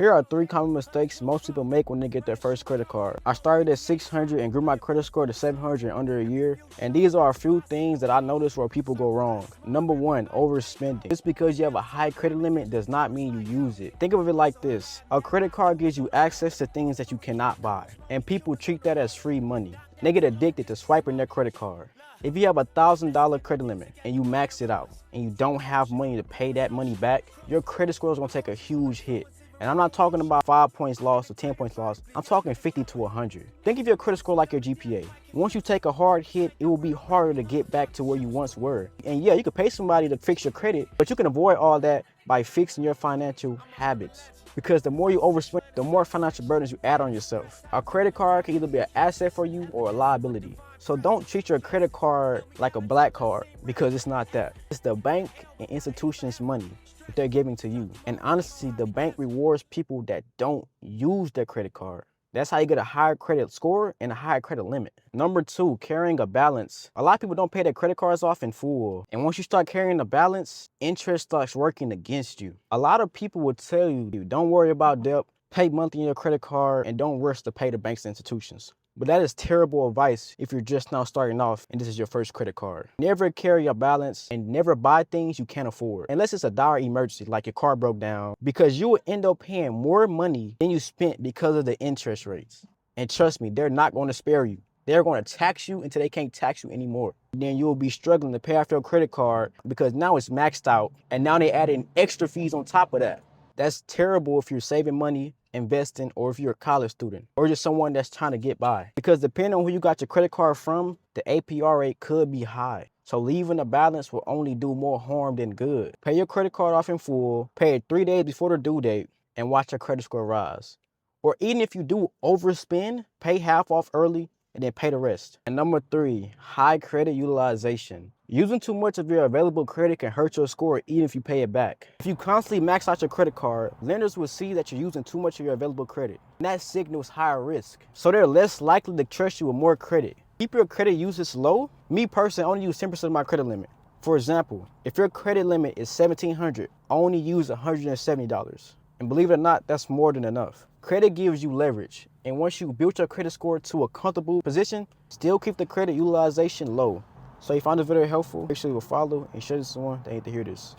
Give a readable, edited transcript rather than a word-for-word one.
Here are 3 common mistakes most people make when they get their first credit card. I started at 600 and grew my credit score to 700 in under a year. And these are a few things that I noticed where people go wrong. Number 1, overspending. Just because you have a high credit limit does not mean you use it. Think of it like this. A credit card gives you access to things that you cannot buy. And people treat that as free money. They get addicted to swiping their credit card. If you have a $1,000 credit limit and you max it out and you don't have money to pay that money back, your credit score is gonna take a huge hit. And I'm not talking about 5 points lost or 10 points lost. I'm talking 50 to 100. Think of your credit score like your GPA. Once you take a hard hit, it will be harder to get back to where you once were. And yeah, you could pay somebody to fix your credit, but you can avoid all that by fixing your financial habits. Because the more you overspend, the more financial burdens you add on yourself. A credit card can either be an asset for you or a liability. So don't treat your credit card like a black card, because it's not that. It's the bank and institution's money that they're giving to you. And honestly, the bank rewards people that don't use their credit card. That's how you get a higher credit score and a higher credit limit. Number 2, carrying a balance. A lot of people don't pay their credit cards off in full. And once you start carrying a balance, interest starts working against you. A lot of people will tell you, don't worry about debt, pay monthly on your credit card, and don't rush to pay the banks and institutions. But that is terrible advice if you're just now starting off and this is your first credit card. Never carry a balance and never buy things you can't afford, unless it's a dire emergency like your car broke down, because you will end up paying more money than you spent because of the interest rates. And trust me, they're not going to spare you. They're going to tax you until they can't tax you anymore. Then you will be struggling to pay off your credit card because now it's maxed out and now they add in extra fees on top of that. That's terrible if you're saving money, investing, or if you're a college student, or just someone that's trying to get by. Because depending on who you got your credit card from, the APR rate could be high. So leaving a balance will only do more harm than good. Pay your credit card off in full, pay it 3 days before the due date, and watch your credit score rise. Or even if you do overspend, pay half off early and then pay the rest. And number 3, high credit utilization. Using too much of your available credit can hurt your score even if you pay it back. If you constantly max out your credit card, lenders will see that you're using too much of your available credit. And that signals higher risk. So they're less likely to trust you with more credit. Keep your credit usage low. Me personally, I only use 10% of my credit limit. For example, if your credit limit is $1,700, I only use $170. And believe it or not, that's more than enough. Credit gives you leverage. And once you build your credit score to a comfortable position, still keep the credit utilization low. So if you found this video helpful, make sure you follow and share this to someone that need to hear this.